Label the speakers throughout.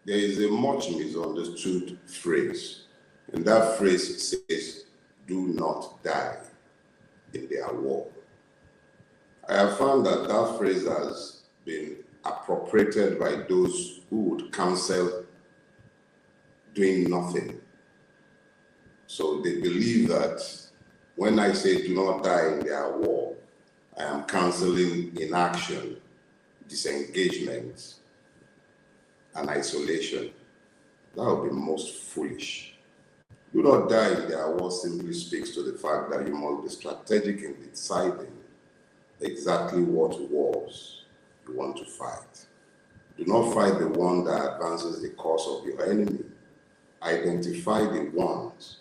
Speaker 1: There is a much misunderstood phrase, and that phrase says, "Do not die in their war." I have found that that phrase has been appropriated by those who would counsel doing nothing. So they believe that when I say do not die in their war, I am counseling inaction, disengagement, and isolation. That would be most foolish. Do not die in their war simply speaks to the fact that you must be strategic in deciding exactly what wars you want to fight. Do not fight the one that advances the cause of your enemy. Identify the ones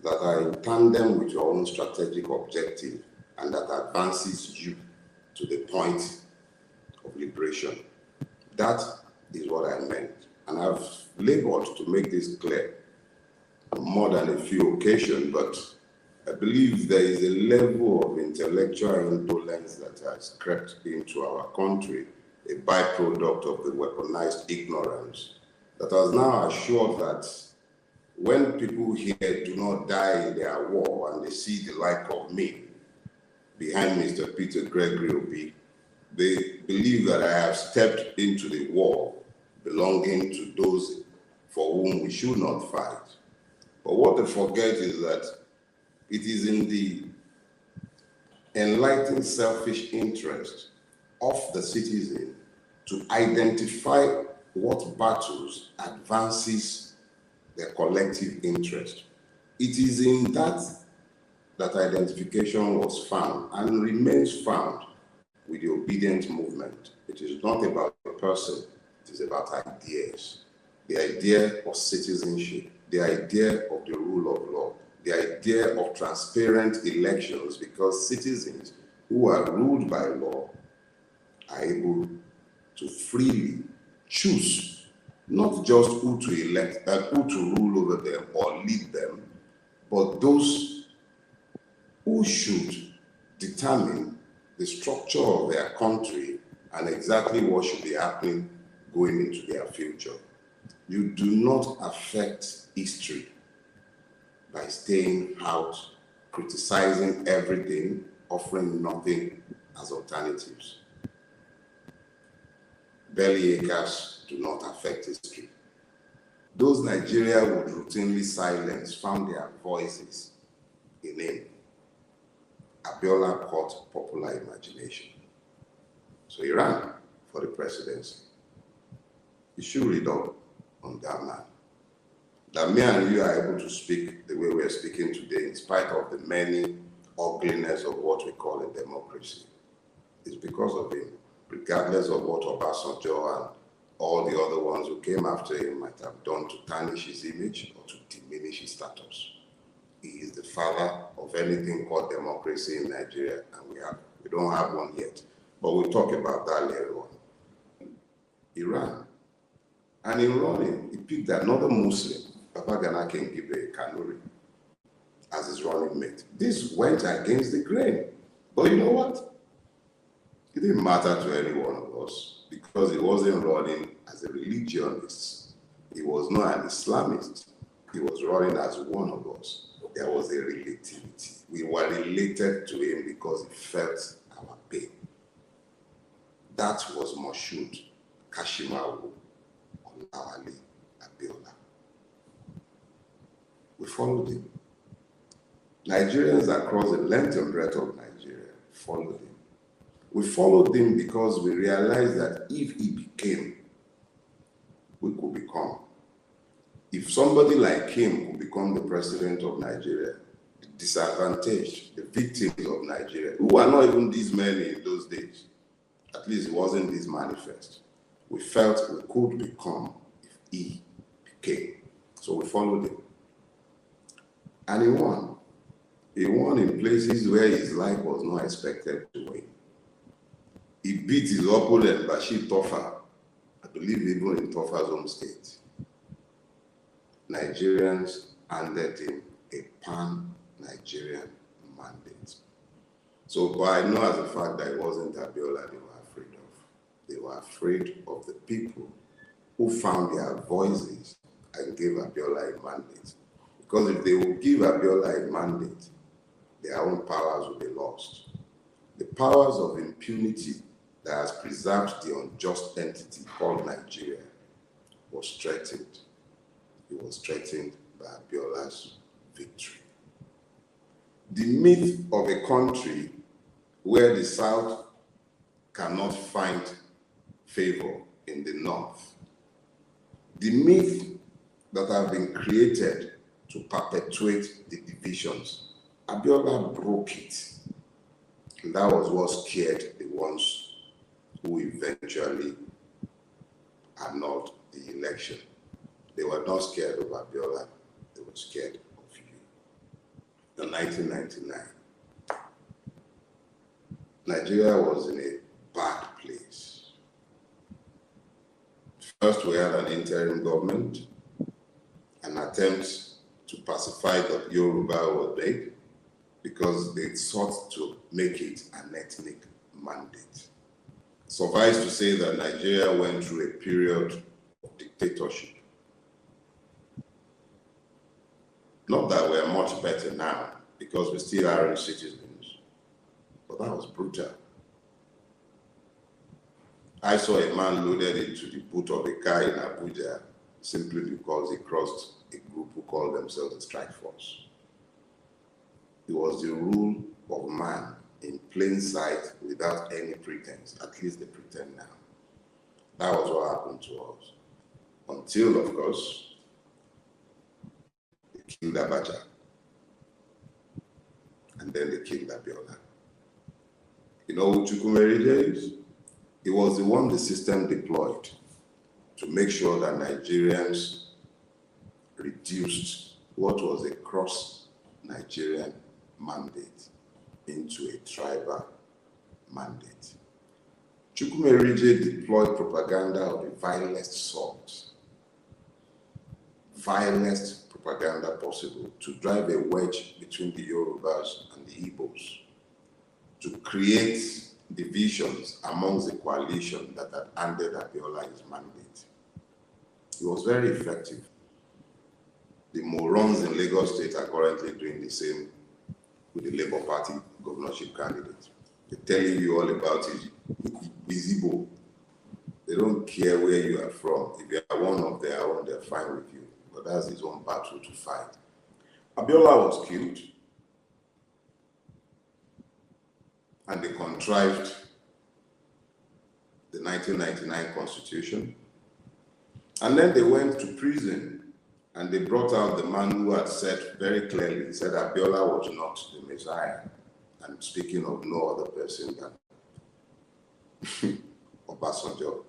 Speaker 1: that are in tandem with your own strategic objective and that advances you to the point of liberation. That is what I meant. And I've labored to make this clear on more than a few occasions, but I believe there is a level of intellectual indolence that has crept into our country, a byproduct of the weaponized ignorance that has now assured that when people here do not die in their war and they see the like of me behind Mr. Peter Gregory Obi, they believe that I have stepped into the war belonging to those for whom we should not fight. But what they forget is that it is in the enlightened selfish interest of the citizen to identify what battles advances their collective interest. It is in that identification was found and remains found with the obedient movement. It is not about a person, it is about ideas. The idea of citizenship, the idea of the rule of law, the idea of transparent elections, because citizens who are ruled by law are able to freely choose not just who to elect and who to rule over them or lead them, but those who should determine the structure of their country and exactly what should be happening going into their future. You do not affect history by staying out, criticizing everything, offering nothing as alternatives. Belly acres do not affect history. Those Nigeria would routinely silence found their voices in him. Abiola caught popular imagination. So he ran for the presidency. You should read up on that man. That me and you are able to speak the way we are speaking today, in spite of the many ugliness of what we call a democracy, is because of him, regardless of what Obasanjo and all the other ones who came after him might have done to tarnish his image or to diminish his status. He is the father of anything called democracy in Nigeria, and we don't have one yet. But we'll talk about that later on. He ran. And in running, he picked another Muslim, Papa Gana Kengibe Kanuri, as his running mate. This went against the grain. But you know what? It didn't matter to any one of us because he wasn't running as a religionist. He was not an Islamist. He was running as one of us. There was a relativity. We were related to him because he felt our pain. That was Moshood Kashimawo Olawale Abiola. We followed him. Nigerians across the length and breadth of Nigeria followed him. We followed him because we realized that if he became, we could become. If somebody like him could become the president of Nigeria, the disadvantaged, the victims of Nigeria, who were not even these many in those days, at least it wasn't this manifest, we felt we could become if he became. So we followed him. And he won. He won in places where his life was not expected to win. He beat his opponent, Bashir Tofa, I believe even in Tofa's home state. Nigerians handed him a pan-Nigerian mandate. So, but I know as a fact that it wasn't Abiola they were afraid of. They were afraid of the people who found their voices and gave Abiola a mandate. Because if they would give Abiola a mandate, their own powers would be lost. The powers of impunity that has preserved the unjust entity called Nigeria was threatened. It was threatened by Abiola's victory. The myth of a country where the South cannot find favor in the North, the myth that have been created to perpetuate the divisions, Abiola broke it. And that was what scared the ones who eventually annulled the election. They were not scared of Abiola, they were scared of you. In 1999, Nigeria was in a bad place. First, we had an interim government, an attempt to pacify the Yoruba was made because they sought to make it an ethnic mandate. Suffice to say that Nigeria went through a period of dictatorship. Not that we're much better now, because we still aren't citizens, but that was brutal. I saw a man loaded into the boot of a car in Abuja simply because he crossed a group who called themselves the Strike Force. It was the rule of man in plain sight without any pretense, at least they pretend now. That was what happened to us. Until, of course, they killed Abacha. And then they killed Abiola. You know who Chukwumeride is? He was the one the system deployed to make sure that Nigerians reduced what was a cross-Nigerian mandate into a tribal mandate. Chukwumeride deployed propaganda of the vilest sort, vilest propaganda possible, to drive a wedge between the Yorubas and the Igbos, to create divisions amongst the coalition that had handed Abiola his mandate. It was very effective. The morons in Lagos State are currently doing the same with the Labour Party governorship candidate. They're telling you all about it. It's Igbo. They don't care where you are from. If you are one of their own, they're fine with you. But that's his own battle to fight. Abiola was killed, and they contrived the 1999 Constitution. And then they went to prison, and they brought out the man who had said very clearly, he said Abiola was not the Messiah. I'm speaking of no other person than Obasanjo,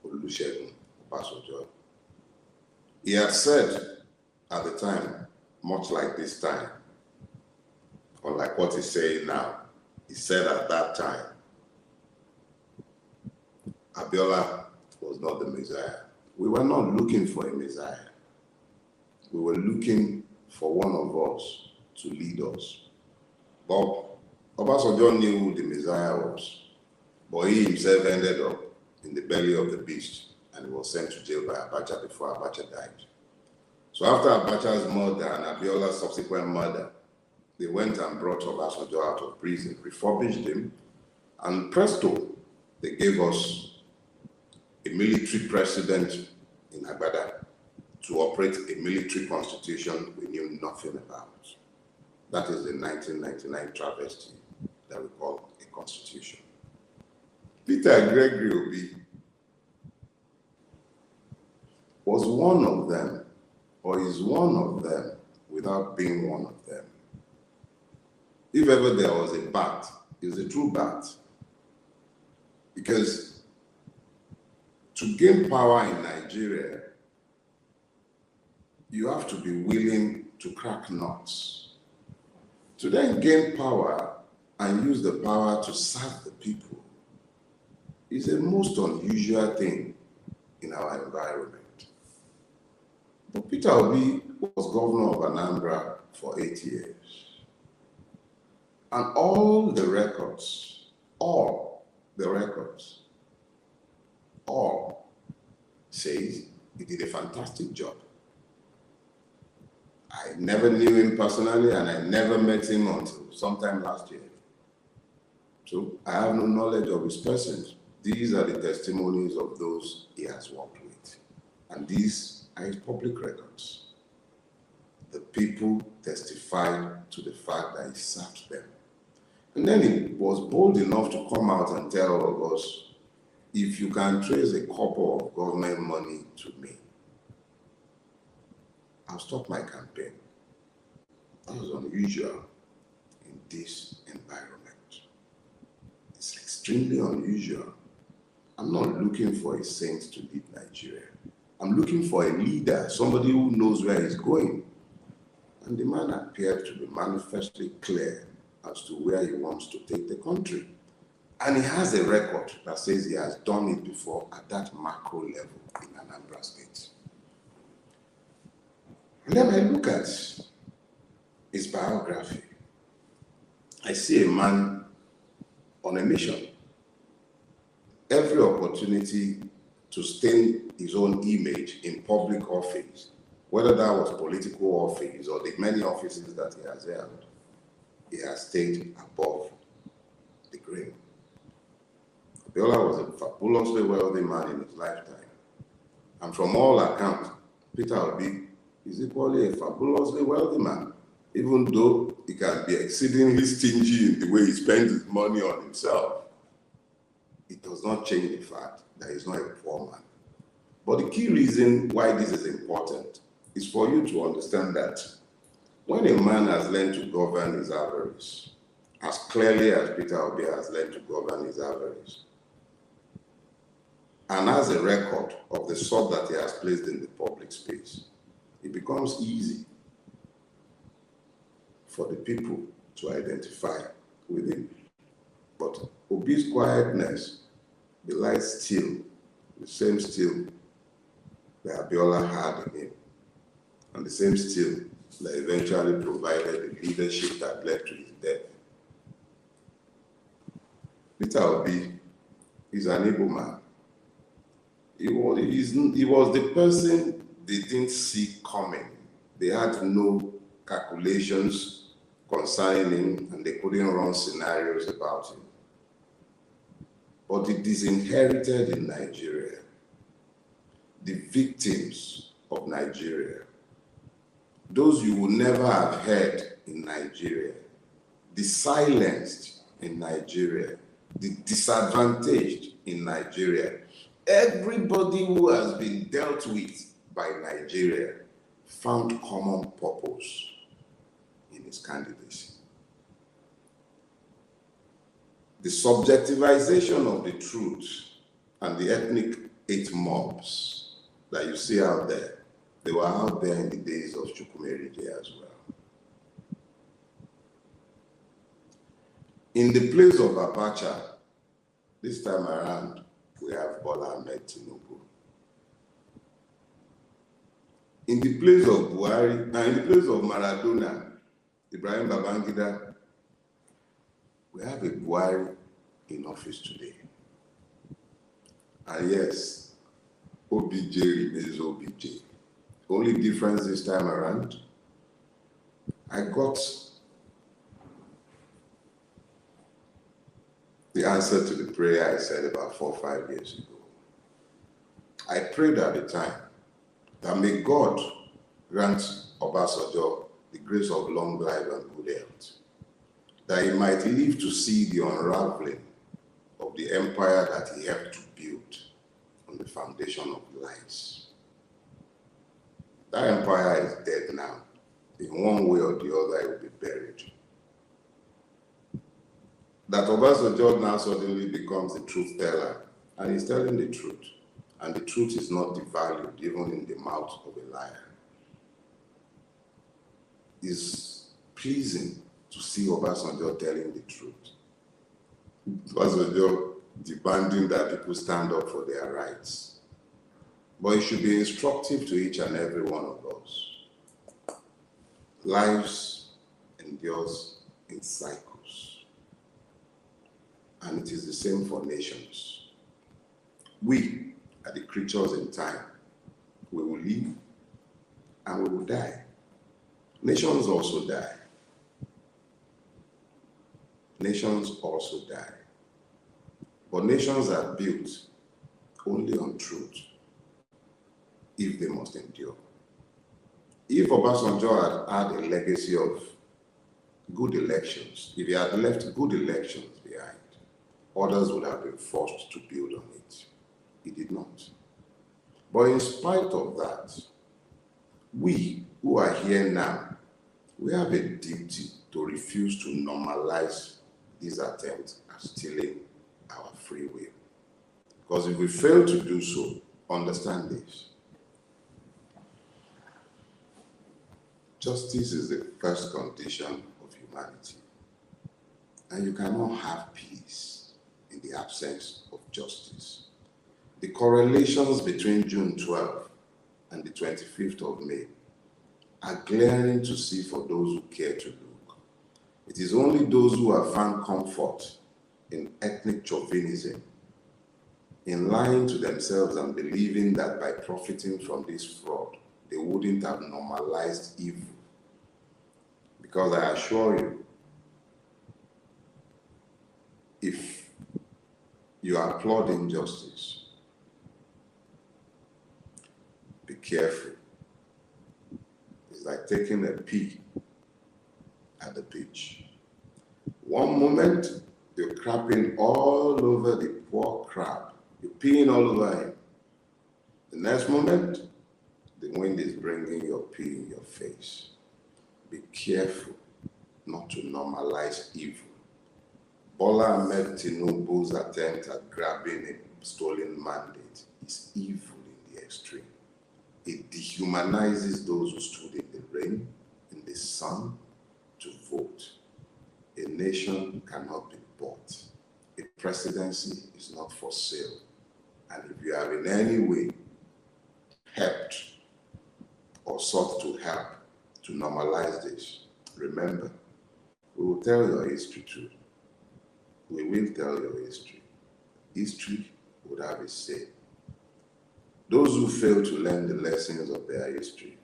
Speaker 1: Olusegun Obasanjo. He had said at the time, much like this time, or like what he's saying now, he said at that time, Abiola was not the Messiah. We were not looking for a Messiah. We were looking for one of us to lead us. But Obasanjo knew who the Messiah was, but he himself ended up in the belly of the beast and was sent to jail by Abacha before Abacha died. So after Abacha's murder and Abiola's subsequent murder, they went and brought Obasanjo out of prison, refurbished him, and presto, they gave us a military president in Agbada to operate a military constitution we knew nothing about. That is the 1999 travesty that we call a constitution. Peter Gregory Obi was one of them, or is one of them, without being one of them. If ever there was a bat, it's a true bat. Because to gain power in Nigeria, you have to be willing to crack nuts. To then gain power and use the power to serve the people is a most unusual thing in our environment. But Peter Obi was governor of Anambra for 8 years. And all the records says He did a fantastic job. I never knew him personally, and I never met him until sometime last year. So I have no knowledge of his person. These are the testimonies of those he has worked with. And these are his public records. The people testified to the fact that he served them. And then he was bold enough to come out and tell all of us, if you can trace a couple of government money to me, I'll stop my campaign. That was unusual in this environment. It's extremely unusual. I'm not looking for a saint to lead Nigeria. I'm looking for a leader, somebody who knows where he's going. And the man appeared to be manifestly clear as to where he wants to take the country. And he has a record that says he has done it before at that macro level in Anambra State. And then I look at his biography. I see a man on a mission. Every opportunity to stain his own image in public office, whether that was political office or the many offices that he has held, he has stayed above the grain. Bola was a fabulously wealthy man in his lifetime. And from all accounts, Peter Obi is equally a fabulously wealthy man, even though he can be exceedingly stingy in the way he spends his money on himself. It does not change the fact that he's not a poor man. But the key reason why this is important is for you to understand that when a man has learned to govern his avarice, as clearly as Peter Obi has learned to govern his avarice, and has a record of the sort that he has placed in the public space, it becomes easy for the people to identify with him. But Obi's quietness belies still the same steel that Abiola had in him, and the same steel that eventually provided the leadership that led to his death. Peter Obi is an able man. He was the person they didn't see coming. They had no calculations concerning him, and they couldn't run scenarios about him. But it is inherited in Nigeria. The victims of Nigeria, those you will never have heard in Nigeria, the silenced in Nigeria, the disadvantaged in Nigeria, everybody who has been dealt with by Nigeria found common purpose in his candidacy. The subjectivization of the truth and the ethnic hate mobs that you see out there, they were out there in the days of Chukwumerije as well. In the place of Abacha, this time around, we have Bola and Tinubu. In the place of Buhari, now in the place of Maradona, Ibrahim Babangida, we have a Buhari in office today. And yes, OBJ remains OBJ. Only difference this time around, I got the answer to the prayer I said about 4 or 5 years ago. I prayed at the time that may God grant Obasanjo the grace of long life and good health, that he might live to see the unraveling of the empire that he helped to build on the foundation of lies. That empire is dead now. In one way or the other, it will be buried. That Obasanjo now suddenly becomes the truth teller, and he's telling the truth. And the truth is not devalued, even in the mouth of a liar. It's pleasing to see Obasanjo telling the truth. Obasanjo demanding that people stand up for their rights. But it should be instructive to each and every one of us. Lives endures in cycles. And it is the same for nations. We are the creatures in time. we will live and we will die. Nations also die. Nations also die. But nations are built only on truth, if they must endure. If Obasanjo had a legacy of good elections, if he had left good elections behind, others would have been forced to build on it. He did not. But in spite of that, we who are here now, we have a duty to refuse to normalize these attempts at stealing our free will. Because if we fail to do so, understand this. Justice is the first condition of humanity. And you cannot have peace in the absence of justice. The correlations between June 12th and the 25th of May are glaring to see for those who care to look. It is only those who have found comfort in ethnic chauvinism, in lying to themselves and believing that by profiting from this fraud, they wouldn't have normalized evil. Because I assure you, if you applaud injustice, be careful. It's like taking a pee at the beach. One moment, you're crapping all over the poor crab. You're peeing all over him. The next moment, the wind is bringing your pee in your face. Be careful not to normalize evil. Bola Tinubu's attempt at grabbing a stolen mandate is evil in the extreme. It dehumanizes those who stood in the rain, in the sun, to vote. A nation cannot be bought. A presidency is not for sale. And if you have in any way helped or sought to help to normalize this, remember, we will tell your history too. We will tell your history. History would have a say. Those who fail to learn the lessons of their history